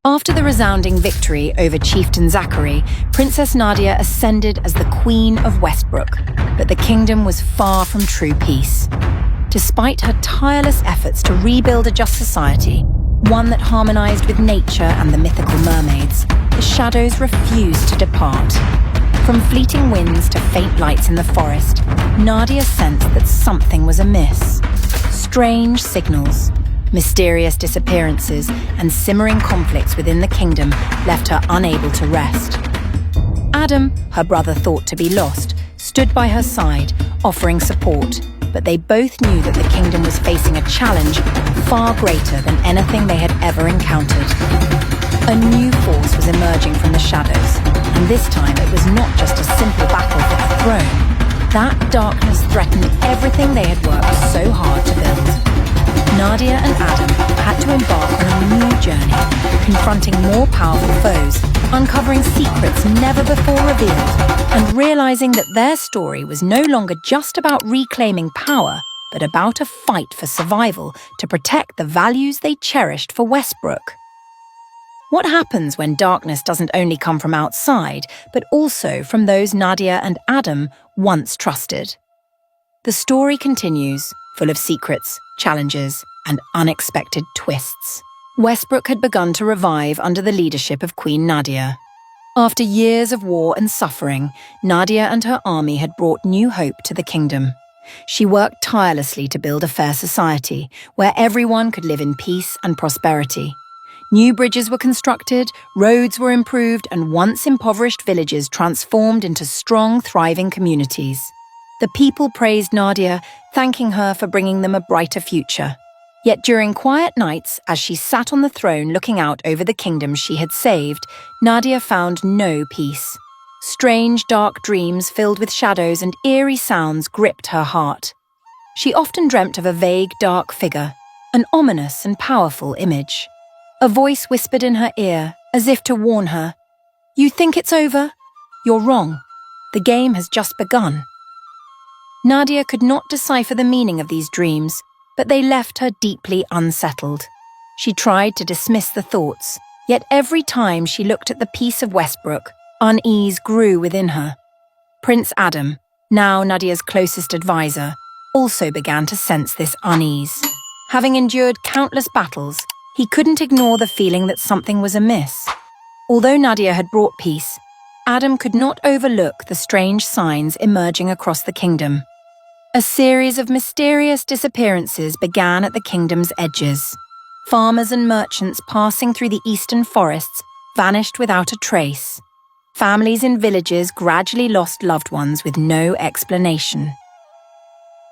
After the resounding victory over Chieftain Zachary, Princess Nardia ascended as the Queen of Westbrook, but the kingdom was far from true peace. Despite her tireless efforts to rebuild a just society, one that harmonized with nature and the mythical mermaids, the shadows refused to depart. From fleeting winds to faint lights in the forest, Nardia sensed that something was amiss. Strange signals, mysterious disappearances, and simmering conflicts within the kingdom left her unable to rest. Adam, her brother thought to be lost, stood by her side, offering support, but they both knew that the kingdom was facing a challenge far greater than anything they had ever encountered. A new force was emerging from the shadows, and this time it was not just a simple battle for the throne. That darkness threatened everything they had worked so hard to build. Nardia and Adam had to embark on a new journey, confronting more powerful foes, uncovering secrets never before revealed, and realizing that their story was no longer just about reclaiming power, but about a fight for survival to protect the values they cherished for Westbrook. What happens when darkness doesn't only come from outside, but also from those Nardia and Adam once trusted? The story continues, full of secrets, challenges, and unexpected twists. Westbrook had begun to revive under the leadership of Queen Nardia. After years of war and suffering, Nardia and her army had brought new hope to the kingdom. She worked tirelessly to build a fair society, where everyone could live in peace and prosperity. New bridges were constructed, roads were improved, and once impoverished villages transformed into strong, thriving communities. The people praised Nardia, thanking her for bringing them a brighter future. Yet during quiet nights, as she sat on the throne looking out over the kingdom she had saved, Nardia found no peace. Strange, dark dreams filled with shadows and eerie sounds gripped her heart. She often dreamt of a vague, dark figure, an ominous and powerful image. A voice whispered in her ear, as if to warn her, "You think it's over? You're wrong. The game has just begun." Nardia could not decipher the meaning of these dreams, but they left her deeply unsettled. She tried to dismiss the thoughts, yet every time she looked at the peace of Westbrook, unease grew within her. Prince Adam, now Nardia's closest advisor, also began to sense this unease. Having endured countless battles, he couldn't ignore the feeling that something was amiss. Although Nardia had brought peace, Adam could not overlook the strange signs emerging across the kingdom. A series of mysterious disappearances began at the kingdom's edges. Farmers and merchants passing through the eastern forests vanished without a trace. Families in villages gradually lost loved ones with no explanation.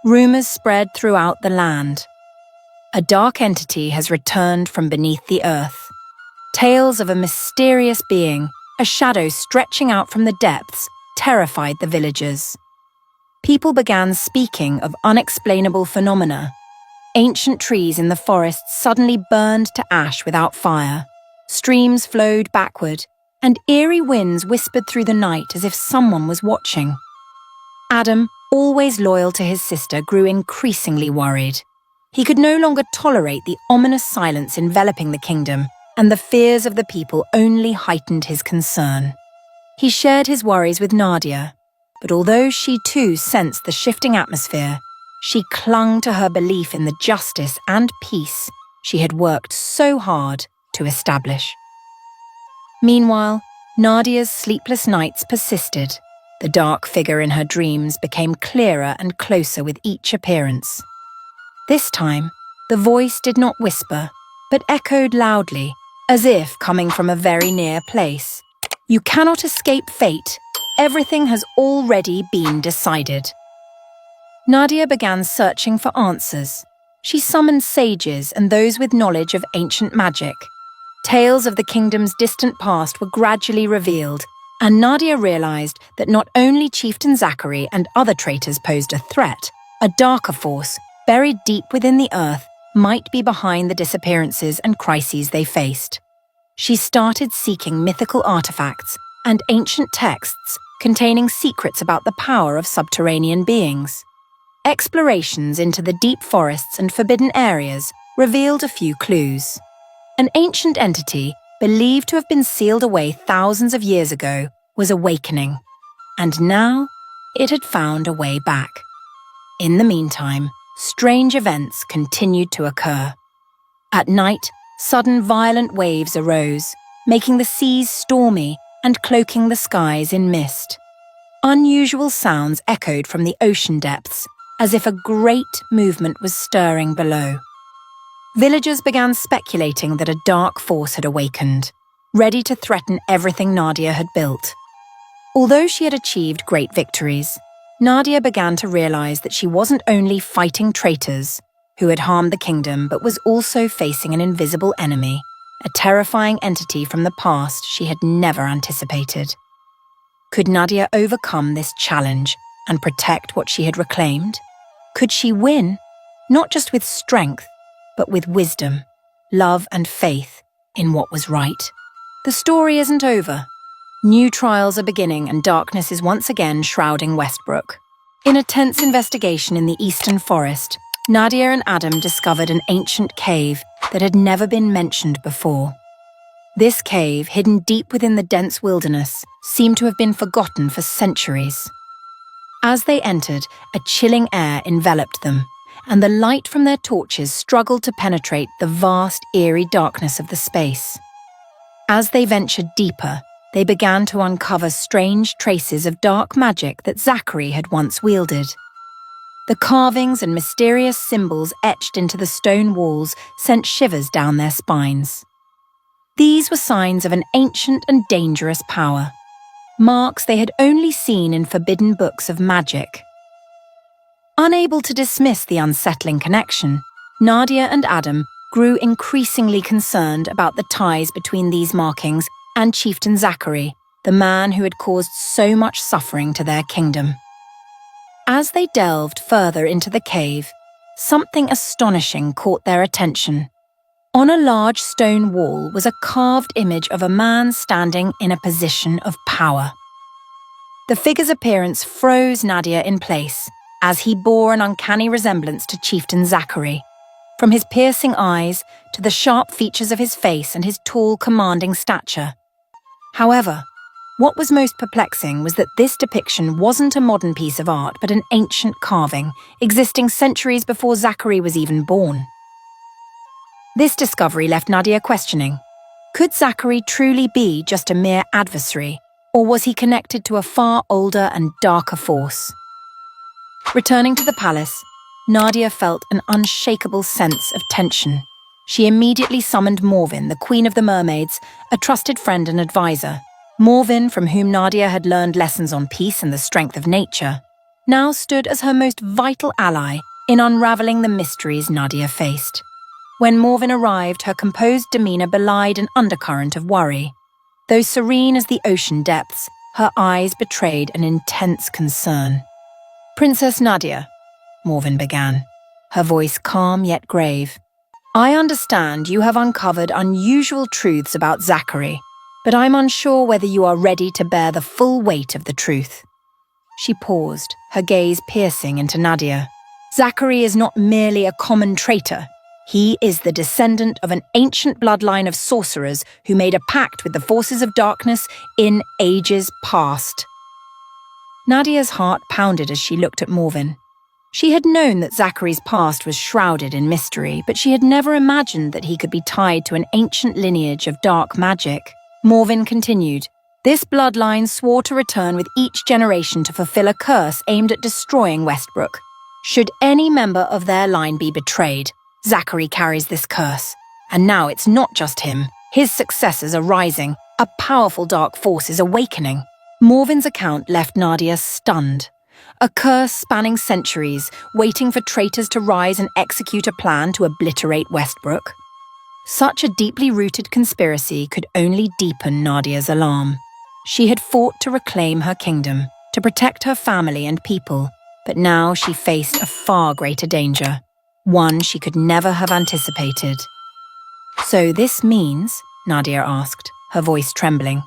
Rumors spread throughout the land. A dark entity has returned from beneath the earth. Tales of a mysterious being, a shadow stretching out from the depths, terrified the villagers. People began speaking of unexplainable phenomena. Ancient trees in the forest suddenly burned to ash without fire. Streams flowed backward, and eerie winds whispered through the night as if someone was watching. Adam, always loyal to his sister, grew increasingly worried. He could no longer tolerate the ominous silence enveloping the kingdom, and the fears of the people only heightened his concern. He shared his worries with Nardia, but although she too sensed the shifting atmosphere, she clung to her belief in the justice and peace she had worked so hard to establish. Meanwhile, Nardia's sleepless nights persisted. The dark figure in her dreams became clearer and closer with each appearance. This time, the voice did not whisper, but echoed loudly, as if coming from a very near place. "You cannot escape fate. Everything has already been decided." Nardia began searching for answers. She summoned sages and those with knowledge of ancient magic. Tales of the kingdom's distant past were gradually revealed, and Nardia realized that not only Chieftain Zachary and other traitors posed a threat, a darker force, buried deep within the earth, might be behind the disappearances and crises they faced. She started seeking mythical artifacts and ancient texts containing secrets about the power of subterranean beings. Explorations into the deep forests and forbidden areas revealed a few clues. An ancient entity, believed to have been sealed away thousands of years ago, was awakening, and now it had found a way back. In the meantime, strange events continued to occur. At night, sudden violent waves arose, making the seas stormy and cloaking the skies in mist. Unusual sounds echoed from the ocean depths, as if a great movement was stirring below. Villagers began speculating that a dark force had awakened, ready to threaten everything Nardia had built. Although she had achieved great victories, Nardia began to realize that she wasn't only fighting traitors who had harmed the kingdom, but was also facing an invisible enemy, a terrifying entity from the past she had never anticipated. Could Nardia overcome this challenge and protect what she had reclaimed? Could she win, not just with strength, but with wisdom, love and faith in what was right? The story isn't over. New trials are beginning and darkness is once again shrouding Westbrook. In a tense investigation in the eastern forest, Nardia and Adam discovered an ancient cave that had never been mentioned before. This cave, hidden deep within the dense wilderness, seemed to have been forgotten for centuries. As they entered, a chilling air enveloped them, and the light from their torches struggled to penetrate the vast, eerie darkness of the space. As they ventured deeper, they began to uncover strange traces of dark magic that Zachary had once wielded. The carvings and mysterious symbols etched into the stone walls sent shivers down their spines. These were signs of an ancient and dangerous power, marks they had only seen in forbidden books of magic. Unable to dismiss the unsettling connection, Nardia and Adam grew increasingly concerned about the ties between these markings and Chieftain Zachary, the man who had caused so much suffering to their kingdom. As they delved further into the cave, something astonishing caught their attention. On a large stone wall was a carved image of a man standing in a position of power. The figure's appearance froze Nardia in place, as he bore an uncanny resemblance to Chieftain Zachary, from his piercing eyes to the sharp features of his face and his tall, commanding stature. However, what was most perplexing was that this depiction wasn't a modern piece of art, but an ancient carving, existing centuries before Zachary was even born. This discovery left Nardia questioning. Could Zachary truly be just a mere adversary, or was he connected to a far older and darker force? Returning to the palace, Nardia felt an unshakable sense of tension. She immediately summoned Morvin, the Queen of the Mermaids, a trusted friend and advisor. Morvin, from whom Nardia had learned lessons on peace and the strength of nature, now stood as her most vital ally in unraveling the mysteries Nardia faced. When Morvin arrived, her composed demeanor belied an undercurrent of worry. Though serene as the ocean depths, her eyes betrayed an intense concern. "Princess Nardia," Morvin began, her voice calm yet grave, "I understand you have uncovered unusual truths about Zachary, but I'm unsure whether you are ready to bear the full weight of the truth." She paused, her gaze piercing into Nardia. "Zachary is not merely a common traitor. He is the descendant of an ancient bloodline of sorcerers who made a pact with the forces of darkness in ages past." Nadia's heart pounded as she looked at Morvin. She had known that Zachary's past was shrouded in mystery, but she had never imagined that he could be tied to an ancient lineage of dark magic. Morvin continued, "This bloodline swore to return with each generation to fulfill a curse aimed at destroying Westbrook. Should any member of their line be betrayed, Zachary carries this curse. And now it's not just him. His successors are rising. A powerful dark force is awakening." Morvin's account left Nardia stunned. A curse spanning centuries, waiting for traitors to rise and execute a plan to obliterate Westbrook. Such a deeply rooted conspiracy could only deepen Nardia's alarm. She had fought to reclaim her kingdom, to protect her family and people, but now she faced a far greater danger, one she could never have anticipated. "So this means," Nardia asked, her voice trembling,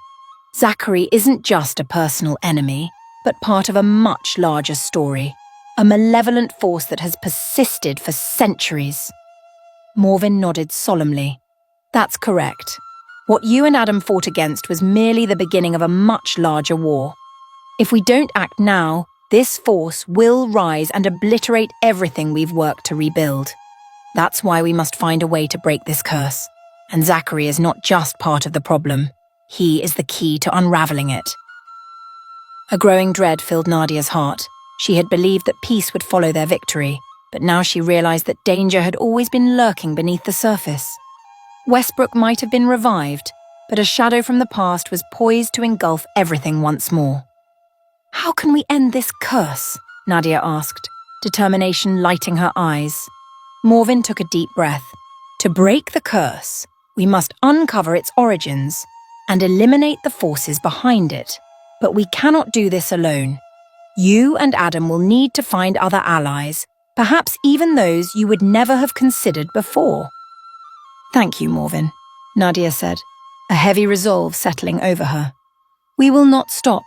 "Zachary isn't just a personal enemy, but part of a much larger story, a malevolent force that has persisted for centuries." Morvin nodded solemnly. "That's correct. What you and Adam fought against was merely the beginning of a much larger war. If we don't act now, this force will rise and obliterate everything we've worked to rebuild. That's why we must find a way to break this curse. And Zachary is not just part of the problem. He is the key to unraveling it. A growing dread filled Nardia's heart. She had believed that peace would follow their victory, but now she realized that danger had always been lurking beneath the surface. Westbrook might have been revived, but a shadow from the past was poised to engulf everything once more. "How can we end this curse?" Nardia asked, determination lighting her eyes. Morvin took a deep breath. "To break the curse, we must uncover its origins and eliminate the forces behind it. But we cannot do this alone. You and Adam will need to find other allies, perhaps even those you would never have considered before." "Thank you, Morvin," Nardia said, a heavy resolve settling over her. "We will not stop.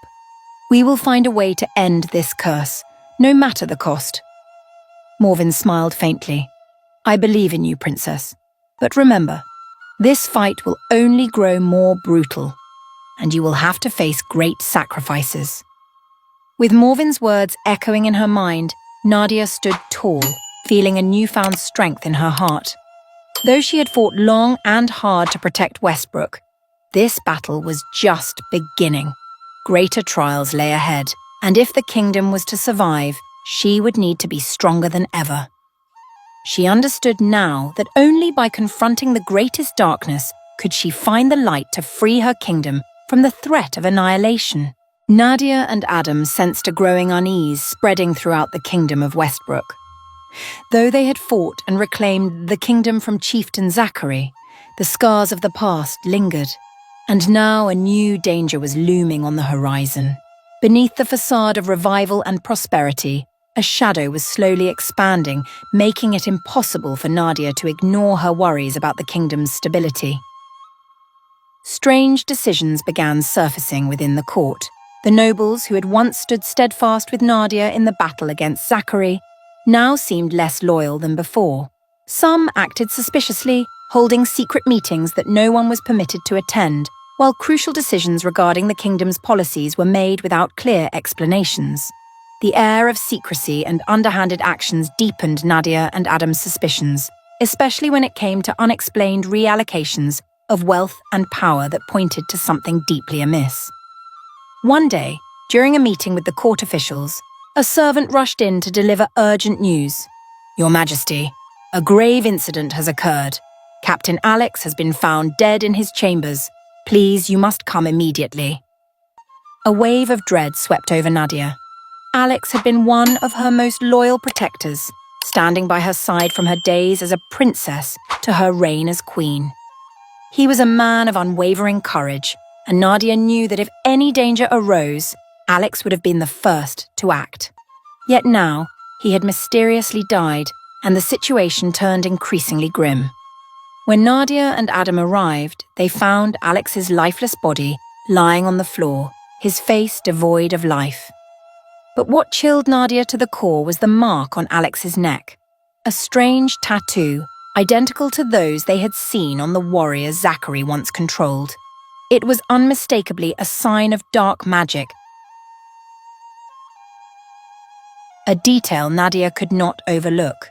We will find a way to end this curse, no matter the cost." Morvin smiled faintly. "I believe in you, Princess. But remember, this fight will only grow more brutal, and you will have to face great sacrifices." With Morvin's words echoing in her mind, Nardia stood tall, feeling a newfound strength in her heart. Though she had fought long and hard to protect Westbrook, this battle was just beginning. Greater trials lay ahead, and if the kingdom was to survive, she would need to be stronger than ever. She understood now that only by confronting the greatest darkness could she find the light to free her kingdom from the threat of annihilation. Nardia and Adam sensed a growing unease spreading throughout the Kingdom of Westbrook. Though they had fought and reclaimed the kingdom from Chieftain Zachary, the scars of the past lingered. And now a new danger was looming on the horizon. Beneath the facade of revival and prosperity, a shadow was slowly expanding, making it impossible for Nardia to ignore her worries about the kingdom's stability. Strange decisions began surfacing within the court. The nobles who had once stood steadfast with Nardia in the battle against Zachary now seemed less loyal than before. Some acted suspiciously, holding secret meetings that no one was permitted to attend, while crucial decisions regarding the kingdom's policies were made without clear explanations. The air of secrecy and underhanded actions deepened Nardia and Adam's suspicions, especially when it came to unexplained reallocations of wealth and power that pointed to something deeply amiss. One day, during a meeting with the court officials, a servant rushed in to deliver urgent news. "Your Majesty, a grave incident has occurred. Captain Alex has been found dead in his chambers. Please, you must come immediately." A wave of dread swept over Nardia. Alex had been one of her most loyal protectors, standing by her side from her days as a princess to her reign as queen. He was a man of unwavering courage, and Nardia knew that if any danger arose, Alex would have been the first to act. Yet now, he had mysteriously died, and the situation turned increasingly grim. When Nardia and Adam arrived, they found Alex's lifeless body lying on the floor, his face devoid of life. But what chilled Nardia to the core was the mark on Alex's neck, a strange tattoo identical to those they had seen on the warriors Zachary once controlled. It was unmistakably a sign of dark magic, a detail Nardia could not overlook.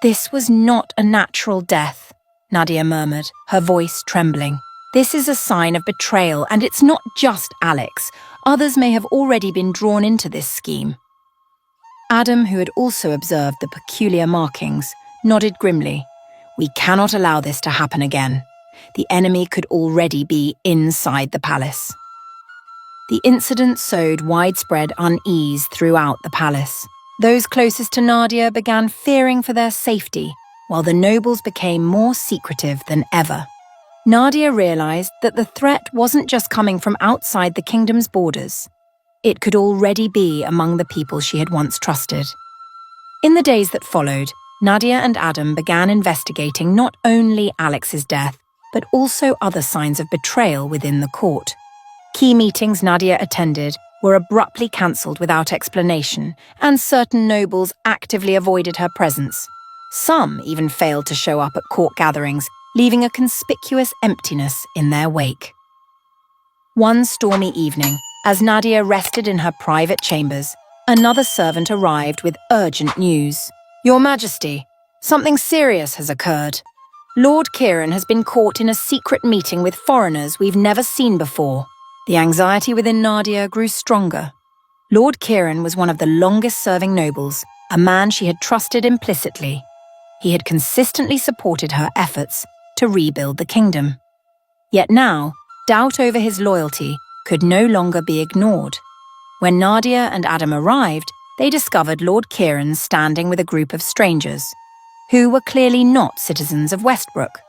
"This was not a natural death," Nardia murmured, her voice trembling. "This is a sign of betrayal, and it's not just Alex. Others may have already been drawn into this scheme." Adam, who had also observed the peculiar markings, nodded grimly. "We cannot allow this to happen again. The enemy could already be inside the palace." The incident sowed widespread unease throughout the palace. Those closest to Nardia began fearing for their safety, while the nobles became more secretive than ever. Nardia realized that the threat wasn't just coming from outside the kingdom's borders. It could already be among the people she had once trusted. In the days that followed, Nardia and Adam began investigating not only Alex's death, but also other signs of betrayal within the court. Key meetings Nardia attended were abruptly cancelled without explanation, and certain nobles actively avoided her presence. Some even failed to show up at court gatherings, leaving a conspicuous emptiness in their wake. One stormy evening, as Nardia rested in her private chambers, another servant arrived with urgent news. "Your Majesty, something serious has occurred. Lord Kieran has been caught in a secret meeting with foreigners we've never seen before." The anxiety within Nardia grew stronger. Lord Kieran was one of the longest-serving nobles, a man she had trusted implicitly. He had consistently supported her efforts to rebuild the kingdom. Yet now, doubt over his loyalty could no longer be ignored. When Nardia and Adam arrived, they discovered Lord Kieran standing with a group of strangers, who were clearly not citizens of Westbrook.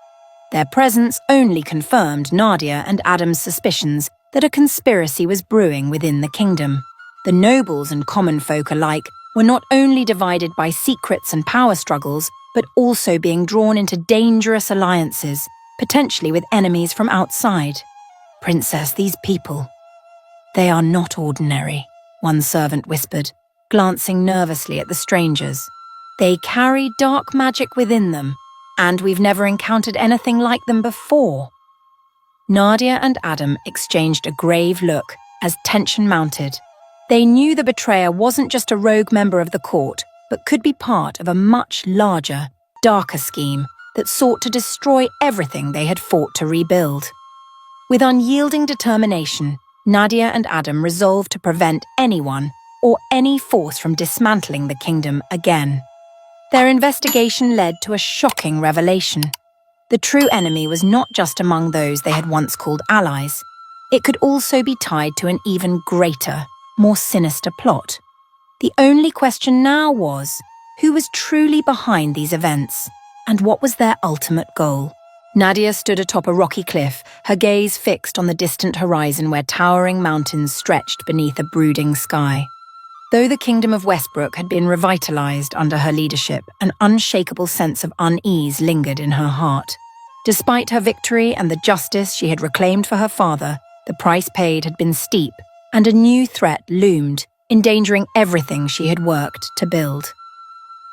Their presence only confirmed Nardia and Adam's suspicions that a conspiracy was brewing within the kingdom. The nobles and common folk alike were not only divided by secrets and power struggles, but also being drawn into dangerous alliances, potentially with enemies from outside. "Princess, these people, they are not ordinary," one servant whispered, glancing nervously at the strangers. "They carry dark magic within them, and we've never encountered anything like them before." Nardia and Adam exchanged a grave look as tension mounted. They knew the betrayer wasn't just a rogue member of the court, but could be part of a much larger, darker scheme that sought to destroy everything they had fought to rebuild. With unyielding determination, Nardia and Adam resolved to prevent anyone or any force from dismantling the kingdom again. Their investigation led to a shocking revelation. The true enemy was not just among those they had once called allies. It could also be tied to an even greater, more sinister plot. The only question now was, who was truly behind these events, and what was their ultimate goal? Nardia stood atop a rocky cliff, her gaze fixed on the distant horizon where towering mountains stretched beneath a brooding sky. Though the Kingdom of Westbrook had been revitalized under her leadership, an unshakable sense of unease lingered in her heart. Despite her victory and the justice she had reclaimed for her father, the price paid had been steep, and a new threat loomed, endangering everything she had worked to build.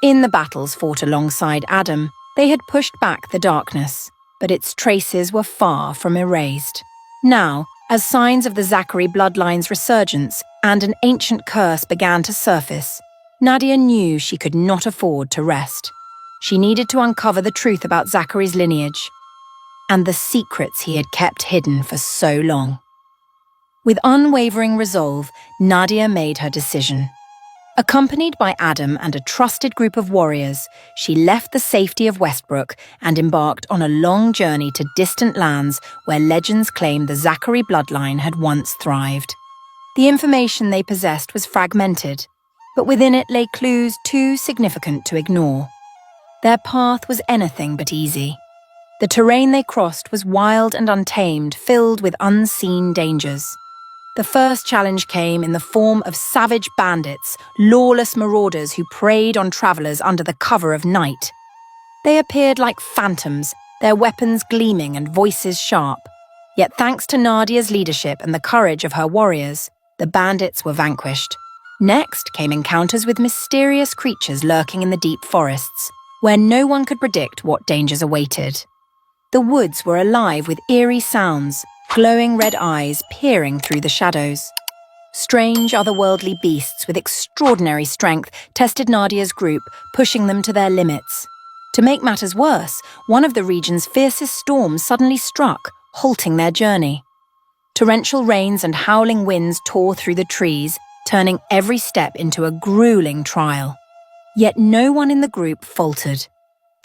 In the battles fought alongside Adam, they had pushed back the darkness, but its traces were far from erased. Now, as signs of the Zachary bloodline's resurgence and an ancient curse began to surface, Nardia knew she could not afford to rest. She needed to uncover the truth about Zachary's lineage and the secrets he had kept hidden for so long. With unwavering resolve, Nardia made her decision. Accompanied by Adam and a trusted group of warriors, she left the safety of Westbrook and embarked on a long journey to distant lands where legends claim the Zachary bloodline had once thrived. The information they possessed was fragmented, but within it lay clues too significant to ignore. Their path was anything but easy. The terrain they crossed was wild and untamed, filled with unseen dangers. The first challenge came in the form of savage bandits, lawless marauders who preyed on travelers under the cover of night. They appeared like phantoms, their weapons gleaming and voices sharp. Yet thanks to Nardia's leadership and the courage of her warriors, the bandits were vanquished. Next came encounters with mysterious creatures lurking in the deep forests, where no one could predict what dangers awaited. The woods were alive with eerie sounds, glowing red eyes peering through the shadows. Strange otherworldly beasts with extraordinary strength tested Nardia's group, pushing them to their limits. To make matters worse, one of the region's fiercest storms suddenly struck, halting their journey. Torrential rains and howling winds tore through the trees, turning every step into a grueling trial. Yet no one in the group faltered.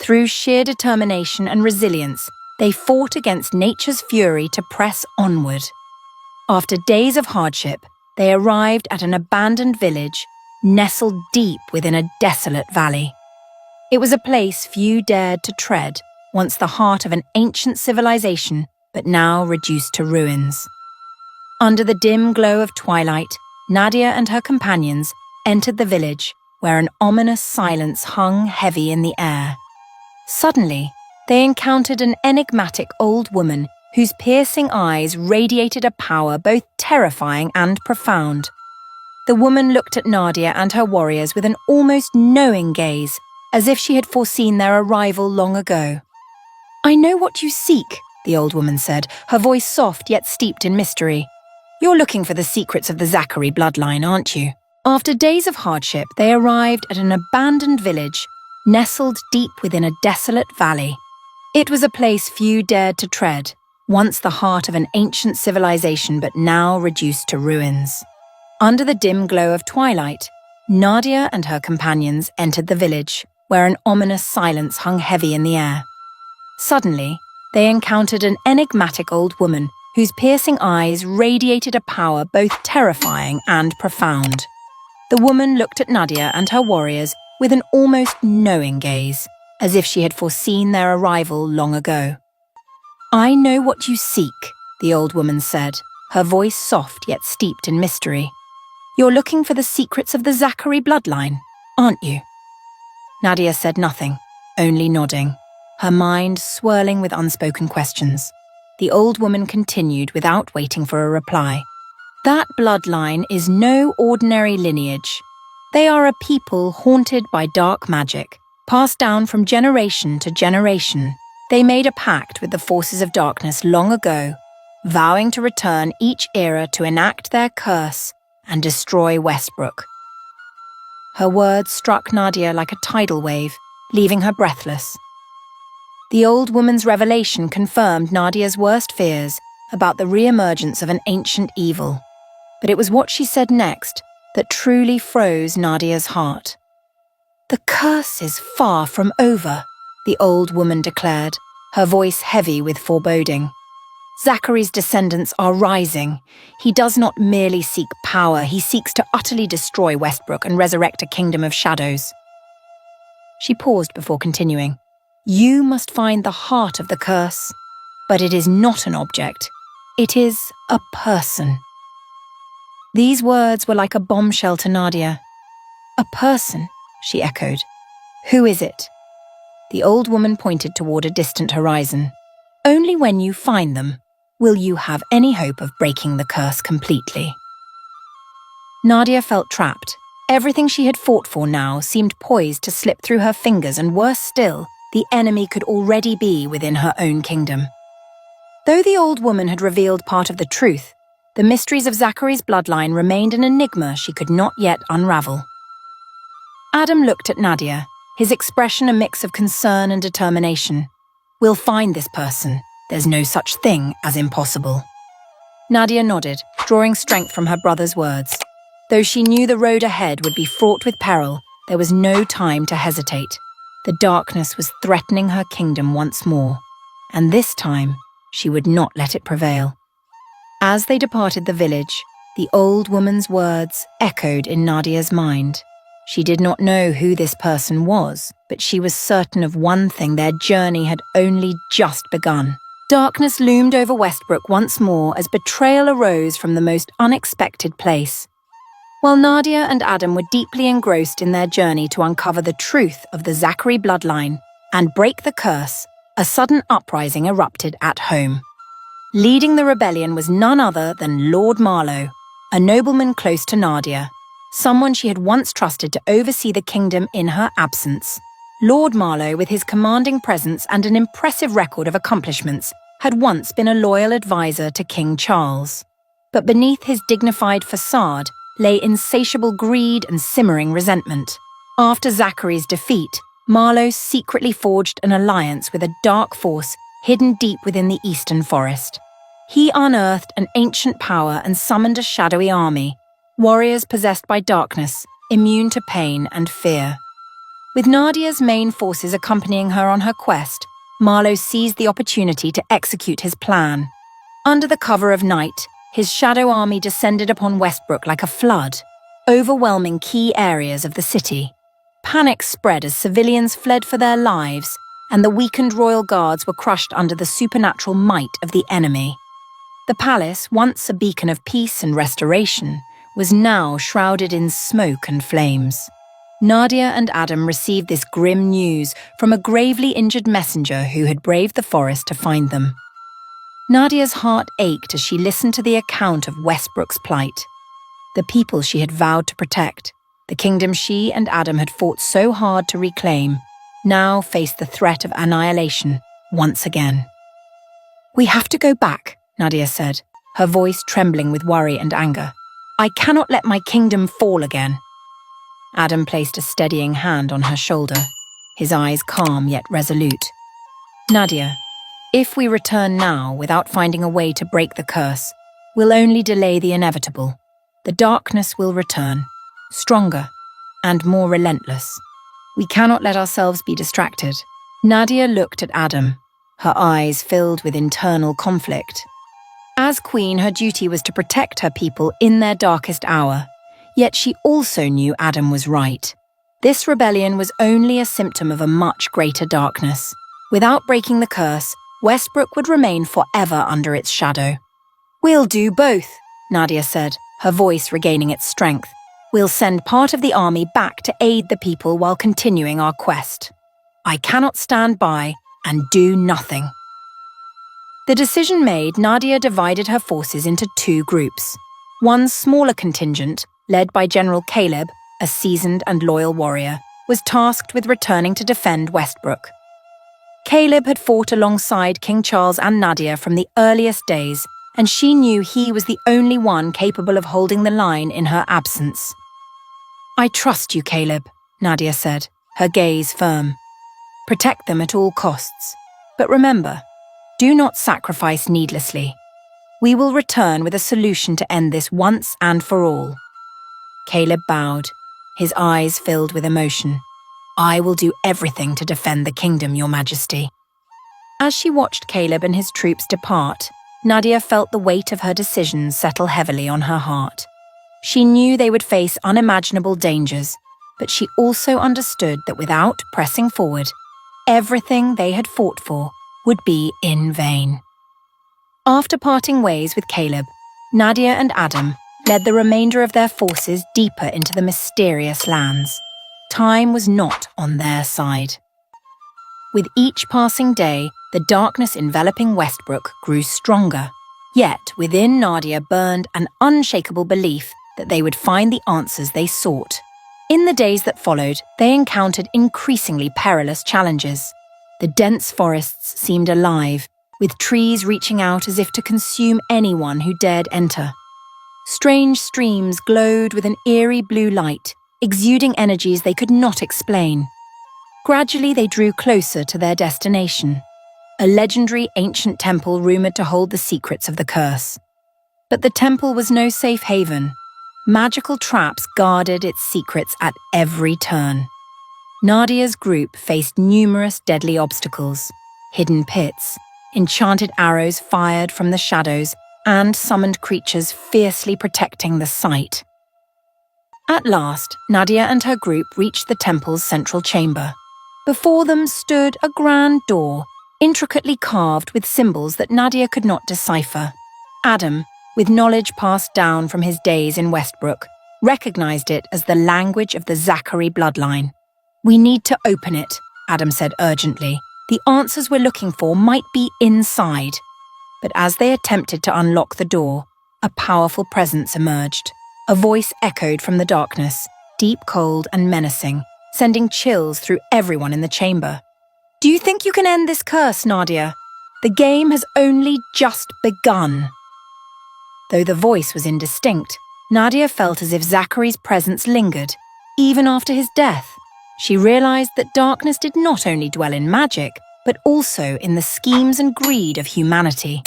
Through sheer determination and resilience, they fought against nature's fury to press onward. After days of hardship, they arrived at an abandoned village, nestled deep within a desolate valley. It was a place few dared to tread, once the heart of an ancient civilization, but now reduced to ruins. Under the dim glow of twilight, Nardia and her companions entered the village, where an ominous silence hung heavy in the air. Suddenly, they encountered an enigmatic old woman whose piercing eyes radiated a power both terrifying and profound. The woman looked at Nardia and her warriors with an almost knowing gaze, as if she had foreseen their arrival long ago. "I know what you seek," the old woman said, her voice soft yet steeped in mystery. "You're looking for the secrets of the Zachary bloodline, aren't you?" After days of hardship, they arrived at an abandoned village, nestled deep within a desolate valley. It was a place few dared to tread, once the heart of an ancient civilization but now reduced to ruins. Under the dim glow of twilight, Nardia and her companions entered the village, where an ominous silence hung heavy in the air. Suddenly, they encountered an enigmatic old woman whose piercing eyes radiated a power both terrifying and profound. The woman looked at Nardia and her warriors with an almost knowing gaze, as if she had foreseen their arrival long ago. "I know what you seek," the old woman said, her voice soft yet steeped in mystery. "You're looking for the secrets of the Zachary bloodline, aren't you?" Nardia said nothing, only nodding, her mind swirling with unspoken questions. The old woman continued without waiting for a reply. "That bloodline is no ordinary lineage. They are a people haunted by dark magic, passed down from generation to generation. They made a pact with the forces of darkness long ago, vowing to return each era to enact their curse and destroy Westbrook." Her words struck Nardia like a tidal wave, leaving her breathless. The old woman's revelation confirmed Nadia's worst fears about the re-emergence of an ancient evil. But it was what she said next that truly froze Nadia's heart. "The curse is far from over," the old woman declared, her voice heavy with foreboding. "Zachary's descendants are rising. He does not merely seek power, he seeks to utterly destroy Westbrook and resurrect a kingdom of shadows." She paused before continuing. "You must find the heart of the curse, but it is not an object. It is a person." These words were like a bombshell to Nardia. "A person," she echoed. "Who is it?" The old woman pointed toward a distant horizon. "Only when you find them will you have any hope of breaking the curse completely." Nardia felt trapped. Everything she had fought for now seemed poised to slip through her fingers, and worse still, the enemy could already be within her own kingdom. Though the old woman had revealed part of the truth, the mysteries of Zachary's bloodline remained an enigma she could not yet unravel. Adam looked at Nardia, his expression a mix of concern and determination. "We'll find this person. There's no such thing as impossible." Nardia nodded, drawing strength from her brother's words. Though she knew the road ahead would be fraught with peril, there was no time to hesitate. The darkness was threatening her kingdom once more, and this time she would not let it prevail. As they departed the village, the old woman's words echoed in Nadia's mind. She did not know who this person was, but she was certain of one thing: their journey had only just begun. Darkness loomed over Westbrook once more as betrayal arose from the most unexpected place. While Nardia and Adam were deeply engrossed in their journey to uncover the truth of the Zachary bloodline and break the curse, a sudden uprising erupted at home. Leading the rebellion was none other than Lord Marlowe, a nobleman close to Nardia, someone she had once trusted to oversee the kingdom in her absence. Lord Marlowe, with his commanding presence and an impressive record of accomplishments, had once been a loyal advisor to King Charles. But beneath his dignified facade lay insatiable greed and simmering resentment. After Zachary's defeat, Marlowe secretly forged an alliance with a dark force hidden deep within the eastern forest. He unearthed an ancient power and summoned a shadowy army, warriors possessed by darkness, immune to pain and fear. With Nardia's main forces accompanying her on her quest, Marlowe seized the opportunity to execute his plan. Under the cover of night, his shadow army descended upon Westbrook like a flood, overwhelming key areas of the city. Panic spread as civilians fled for their lives, and the weakened royal guards were crushed under the supernatural might of the enemy. The palace, once a beacon of peace and restoration, was now shrouded in smoke and flames. Nardia and Adam received this grim news from a gravely injured messenger who had braved the forest to find them. Nadia's heart ached as she listened to the account of Westbrook's plight. The people she had vowed to protect, the kingdom she and Adam had fought so hard to reclaim, now faced the threat of annihilation once again. "We have to go back," Nardia said, her voice trembling with worry and anger. "I cannot let my kingdom fall again." Adam placed a steadying hand on her shoulder, his eyes calm yet resolute. "Nardia, if we return now without finding a way to break the curse, we'll only delay the inevitable. The darkness will return, stronger and more relentless. We cannot let ourselves be distracted." Nardia looked at Adam, her eyes filled with internal conflict. As queen, her duty was to protect her people in their darkest hour, yet she also knew Adam was right. This rebellion was only a symptom of a much greater darkness. Without breaking the curse, Westbrook would remain forever under its shadow. "We'll do both," Nardia said, her voice regaining its strength. "We'll send part of the army back to aid the people while continuing our quest. I cannot stand by and do nothing." The decision made, Nardia divided her forces into two groups. One smaller contingent, led by General Caleb, a seasoned and loyal warrior, was tasked with returning to defend Westbrook. Caleb had fought alongside King Charles and Nardia from the earliest days, and she knew he was the only one capable of holding the line in her absence. "I trust you, Caleb," Nardia said, her gaze firm. "Protect them at all costs. But remember, do not sacrifice needlessly. We will return with a solution to end this once and for all." Caleb bowed, his eyes filled with emotion. "I will do everything to defend the kingdom, Your Majesty." As she watched Caleb and his troops depart, Nardia felt the weight of her decisions settle heavily on her heart. She knew they would face unimaginable dangers, but she also understood that without pressing forward, everything they had fought for would be in vain. After parting ways with Caleb, Nardia and Adam led the remainder of their forces deeper into the mysterious lands. Time was not on their side. With each passing day, the darkness enveloping Westbrook grew stronger. Yet within Nardia burned an unshakable belief that they would find the answers they sought. In the days that followed, they encountered increasingly perilous challenges. The dense forests seemed alive, with trees reaching out as if to consume anyone who dared enter. Strange streams glowed with an eerie blue light, exuding energies they could not explain. Gradually, they drew closer to their destination, a legendary ancient temple rumored to hold the secrets of the curse. But the temple was no safe haven. Magical traps guarded its secrets at every turn. Nardia's group faced numerous deadly obstacles, hidden pits, enchanted arrows fired from the shadows, and summoned creatures fiercely protecting the site. At last, Nardia and her group reached the temple's central chamber. Before them stood a grand door, intricately carved with symbols that Nardia could not decipher. Adam, with knowledge passed down from his days in Westbrook, recognized it as the language of the Zachary bloodline. "We need to open it," Adam said urgently. "The answers we're looking for might be inside." But as they attempted to unlock the door, a powerful presence emerged. A voice echoed from the darkness, deep, cold, and menacing, sending chills through everyone in the chamber. "Do you think you can end this curse, Nardia? The game has only just begun." Though the voice was indistinct, Nardia felt as if Zachary's presence lingered, even after his death. She realized that darkness did not only dwell in magic, but also in the schemes and greed of humanity.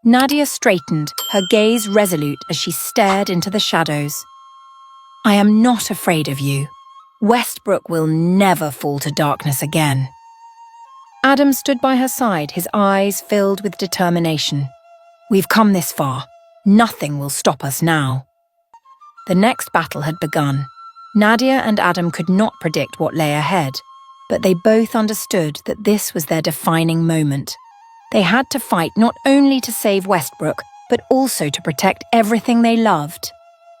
Nardia straightened, her gaze resolute as she stared into the shadows. "I am not afraid of you. Westbrook will never fall to darkness again." Adam stood by her side, his eyes filled with determination. "We've come this far. Nothing will stop us now." The next battle had begun. Nardia and Adam could not predict what lay ahead, but they both understood that this was their defining moment. They had to fight not only to save Westbrook, but also to protect everything they loved.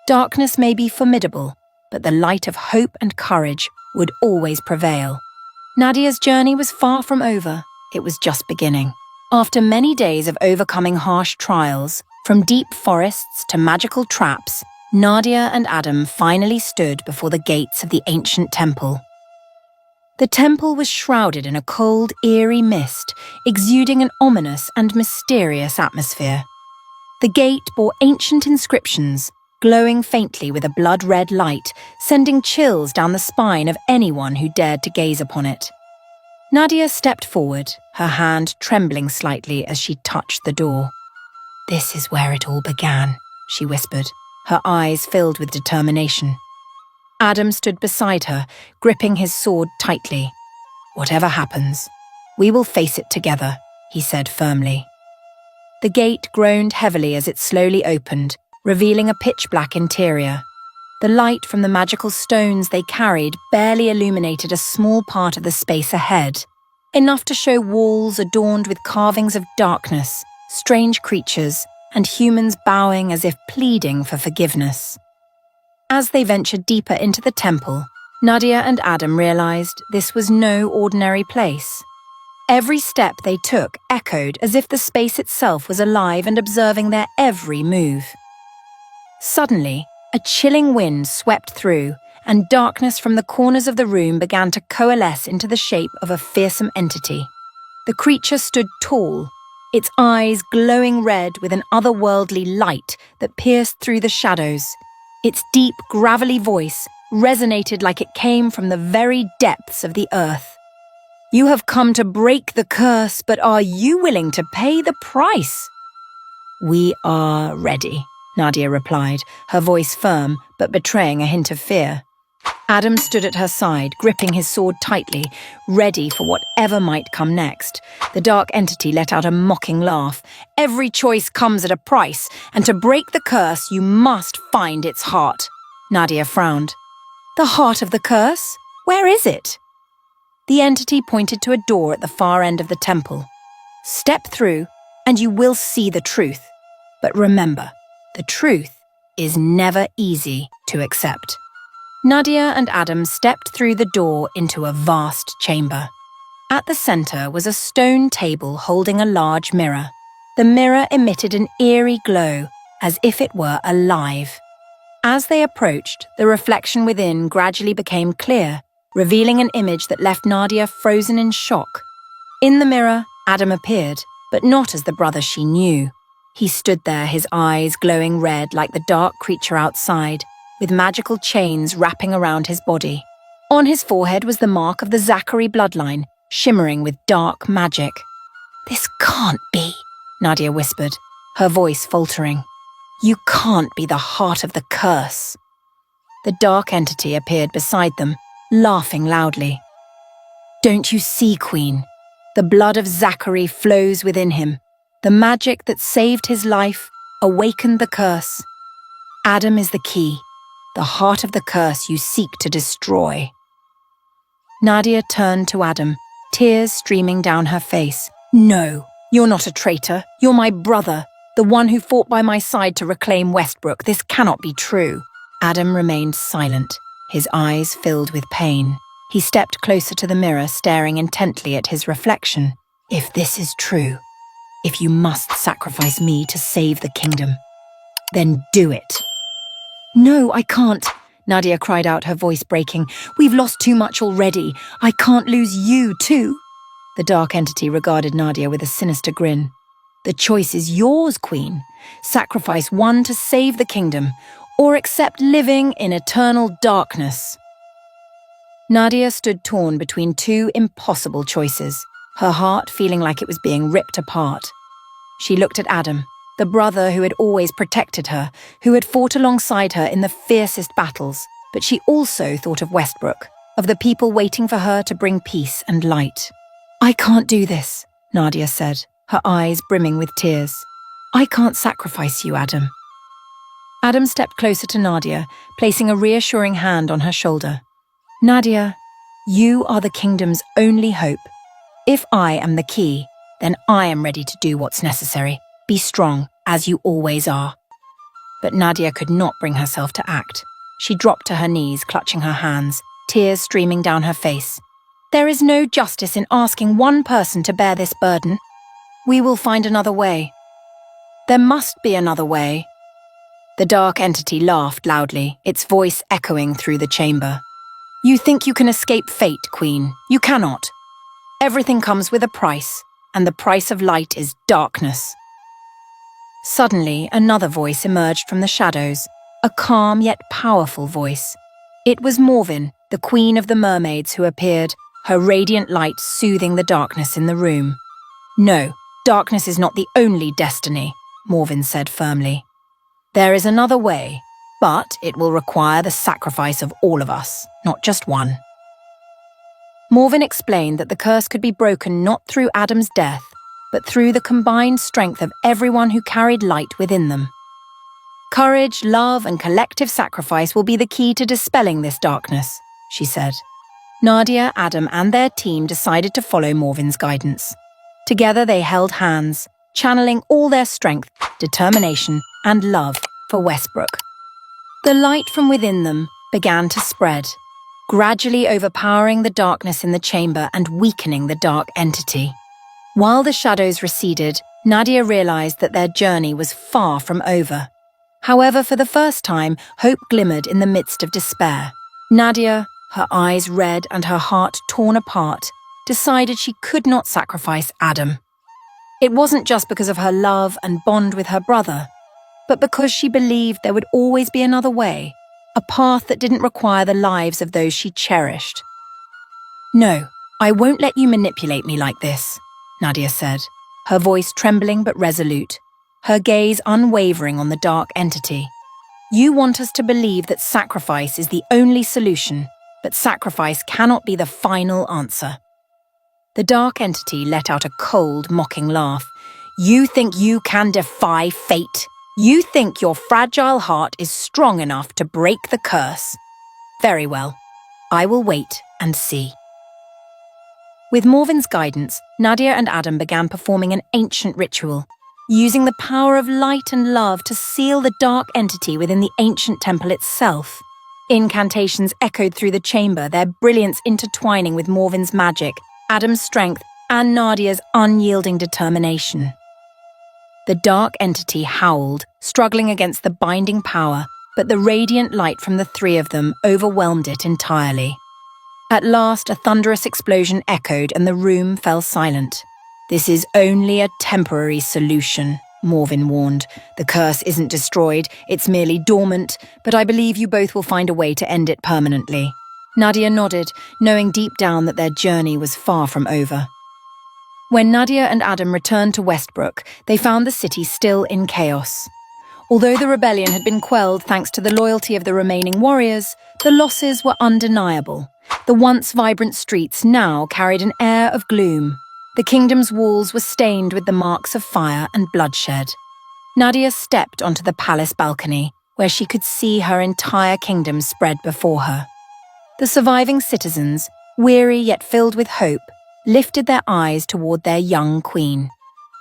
Darkness may be formidable, but the light of hope and courage would always prevail. Nardia's journey was far from over. It was just beginning. After many days of overcoming harsh trials, from deep forests to magical traps, Nardia and Adam finally stood before the gates of the ancient temple. The temple was shrouded in a cold, eerie mist, exuding an ominous and mysterious atmosphere. The gate bore ancient inscriptions, glowing faintly with a blood-red light, sending chills down the spine of anyone who dared to gaze upon it. Nardia stepped forward, her hand trembling slightly as she touched the door. "This is where it all began," she whispered, her eyes filled with determination. Adam stood beside her, gripping his sword tightly. "Whatever happens, we will face it together," he said firmly. The gate groaned heavily as it slowly opened, revealing a pitch-black interior. The light from the magical stones they carried barely illuminated a small part of the space ahead, enough to show walls adorned with carvings of darkness, strange creatures, and humans bowing as if pleading for forgiveness. As they ventured deeper into the temple, Nardia and Adam realized this was no ordinary place. Every step they took echoed as if the space itself was alive and observing their every move. Suddenly, a chilling wind swept through, and darkness from the corners of the room began to coalesce into the shape of a fearsome entity. The creature stood tall, its eyes glowing red with an otherworldly light that pierced through the shadows. Its deep, gravelly voice resonated like it came from the very depths of the earth. "You have come to break the curse, but are you willing to pay the price?" "We are ready," Nardia replied, her voice firm but betraying a hint of fear. Adam stood at her side, gripping his sword tightly, ready for whatever might come next. The dark entity let out a mocking laugh. "Every choice comes at a price, and to break the curse, you must find its heart." Nardia frowned. "The heart of the curse? Where is it?" The entity pointed to a door at the far end of the temple. "Step through, and you will see the truth. But remember, the truth is never easy to accept." Nardia and Adam stepped through the door into a vast chamber. At the center was a stone table holding a large mirror. The mirror emitted an eerie glow, as if it were alive. As they approached, the reflection within gradually became clear, revealing an image that left Nardia frozen in shock. In the mirror, Adam appeared, but not as the brother she knew. He stood there, his eyes glowing red like the dark creature outside, with magical chains wrapping around his body. On his forehead was the mark of the Zachary bloodline, shimmering with dark magic. "This can't be," Nardia whispered, her voice faltering. "You can't be the heart of the curse." The dark entity appeared beside them, laughing loudly. "Don't you see, Queen? The blood of Zachary flows within him. The magic that saved his life awakened the curse. Adam is the key, the heart of the curse you seek to destroy." Nardia turned to Adam, tears streaming down her face. "No, you're not a traitor. You're my brother, the one who fought by my side to reclaim Westbrook. This cannot be true." Adam remained silent, his eyes filled with pain. He stepped closer to the mirror, staring intently at his reflection. "If this is true, if you must sacrifice me to save the kingdom, then do it." "No, I can't," Nardia cried out, her voice breaking. "We've lost too much already. I can't lose you, too." The dark entity regarded Nardia with a sinister grin. "The choice is yours, Queen. Sacrifice one to save the kingdom, or accept living in eternal darkness." Nardia stood torn between two impossible choices, her heart feeling like it was being ripped apart. She looked at Adam, the brother who had always protected her, who had fought alongside her in the fiercest battles, but she also thought of Westbrook, of the people waiting for her to bring peace and light. "I can't do this," Nardia said, her eyes brimming with tears. "I can't sacrifice you, Adam." Adam stepped closer to Nardia, placing a reassuring hand on her shoulder. "Nardia, you are the kingdom's only hope. If I am the key, then I am ready to do what's necessary. Be strong, as you always are." But Nardia could not bring herself to act. She dropped to her knees, clutching her hands, tears streaming down her face. "There is no justice in asking one person to bear this burden. We will find another way. There must be another way." The dark entity laughed loudly, its voice echoing through the chamber. You think you can escape fate, Queen. You cannot. Everything comes with a price, and the price of light is darkness. Suddenly, another voice emerged from the shadows, a calm yet powerful voice. It was Morvin, the Queen of the Mermaids, who appeared, her radiant light soothing the darkness in the room. No, darkness is not the only destiny, Morvin said firmly. There is another way, but it will require the sacrifice of all of us, not just one. Morvin explained that the curse could be broken not through Adam's death, but through the combined strength of everyone who carried light within them. Courage, love, and collective sacrifice will be the key to dispelling this darkness, she said. Nardia, Adam, and their team decided to follow Morvin's guidance. Together they held hands, channeling all their strength, determination, and love for Westbrook. The light from within them began to spread, gradually overpowering the darkness in the chamber and weakening the dark entity. While the shadows receded, Nardia realized that their journey was far from over. However, for the first time, hope glimmered in the midst of despair. Nardia, her eyes red and her heart torn apart, decided she could not sacrifice Adam. It wasn't just because of her love and bond with her brother, but because she believed there would always be another way, a path that didn't require the lives of those she cherished. No, I won't let you manipulate me like this, Nardia said, her voice trembling but resolute, her gaze unwavering on the dark entity. You want us to believe that sacrifice is the only solution, but sacrifice cannot be the final answer. The dark entity let out a cold, mocking laugh. You think you can defy fate? You think your fragile heart is strong enough to break the curse? Very well. I will wait and see. With Morvin's guidance, Nardia and Adam began performing an ancient ritual, using the power of light and love to seal the dark entity within the ancient temple itself. Incantations echoed through the chamber, their brilliance intertwining with Morvin's magic, Adam's strength, and Nardia's unyielding determination. The dark entity howled, struggling against the binding power, but the radiant light from the three of them overwhelmed it entirely. At last, a thunderous explosion echoed and the room fell silent. This is only a temporary solution, Morvin warned. The curse isn't destroyed, it's merely dormant, but I believe you both will find a way to end it permanently. Nardia nodded, knowing deep down that their journey was far from over. When Nardia and Adam returned to Westbrook, they found the city still in chaos. Although the rebellion had been quelled thanks to the loyalty of the remaining warriors, the losses were undeniable. The once vibrant streets now carried an air of gloom. The kingdom's walls were stained with the marks of fire and bloodshed. Nardia stepped onto the palace balcony, where she could see her entire kingdom spread before her. The surviving citizens, weary yet filled with hope, lifted their eyes toward their young queen.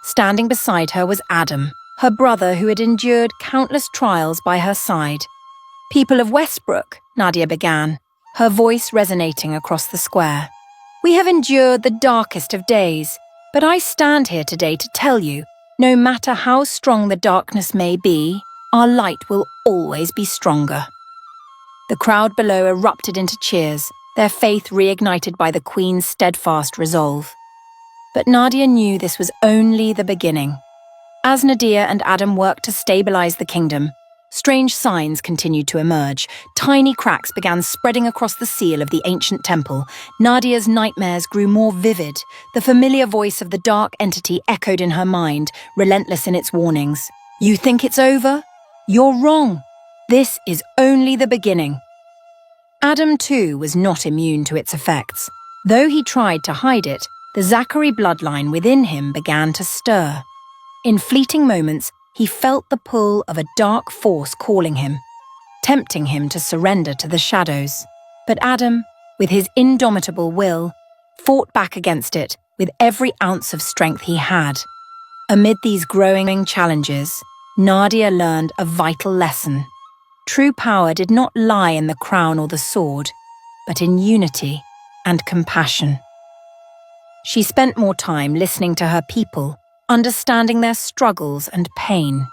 Standing beside her was Adam, her brother who had endured countless trials by her side. People of Westbrook, Nardia began, her voice resonating across the square. We have endured the darkest of days, but I stand here today to tell you, no matter how strong the darkness may be, our light will always be stronger. The crowd below erupted into cheers, their faith reignited by the Queen's steadfast resolve. But Nardia knew this was only the beginning. As Nardia and Adam worked to stabilize the kingdom, strange signs continued to emerge. Tiny cracks began spreading across the seal of the ancient temple. Nardia's nightmares grew more vivid. The familiar voice of the dark entity echoed in her mind, relentless in its warnings. You think it's over? You're wrong. This is only the beginning. Adam, too, was not immune to its effects. Though he tried to hide it, the Zachary bloodline within him began to stir. In fleeting moments, he felt the pull of a dark force calling him, tempting him to surrender to the shadows. But Adam, with his indomitable will, fought back against it with every ounce of strength he had. Amid these growing challenges, Nardia learned a vital lesson. True power did not lie in the crown or the sword, but in unity and compassion. She spent more time listening to her people, understanding their struggles and pain.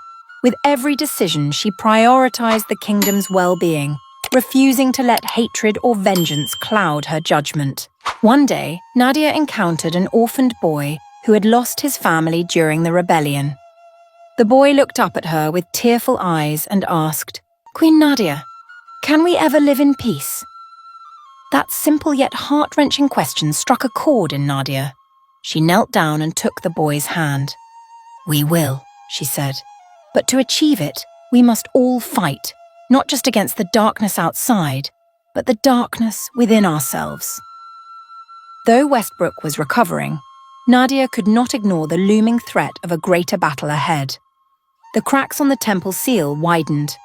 With every decision, she prioritized the kingdom's well-being, refusing to let hatred or vengeance cloud her judgment. One day, Nardia encountered an orphaned boy who had lost his family during the rebellion. The boy looked up at her with tearful eyes and asked, "Queen Nardia, can we ever live in peace?" That simple yet heart-wrenching question struck a chord in Nardia. She knelt down and took the boy's hand. "We will," she said. "But to achieve it, we must all fight, not just against the darkness outside, but the darkness within ourselves." Though Westbrook was recovering, Nardia could not ignore the looming threat of a greater battle ahead. The cracks on the temple seal widened.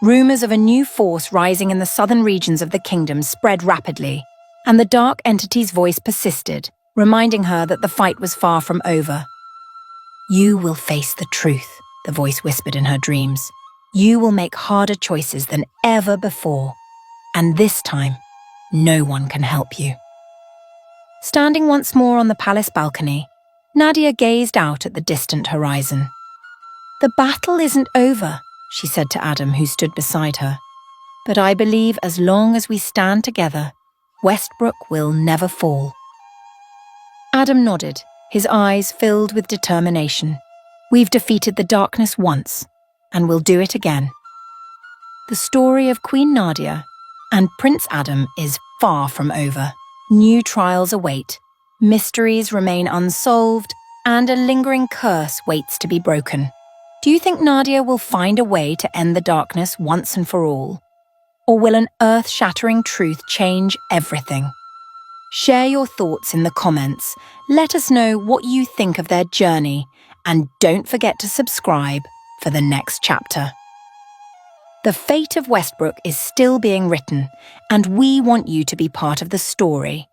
Rumors of a new force rising in the southern regions of the kingdom spread rapidly, and the dark entity's voice persisted, reminding her that the fight was far from over. "You will face the truth," the voice whispered in her dreams. "You will make harder choices than ever before, and this time, no one can help you." Standing once more on the palace balcony, Nardia gazed out at the distant horizon. "The battle isn't over," she said to Adam, who stood beside her. "But I believe as long as we stand together, Westbrook will never fall." Adam nodded, his eyes filled with determination. "We've defeated the darkness once, and we'll do it again." The story of Queen Nardia and Prince Adam is far from over. New trials await, mysteries remain unsolved, and a lingering curse waits to be broken. Do you think Nardia will find a way to end the darkness once and for all? Or will an earth-shattering truth change everything? Share your thoughts in the comments. Let us know what you think of their journey, and don't forget to subscribe for the next chapter. The fate of Westbrook is still being written, and we want you to be part of the story.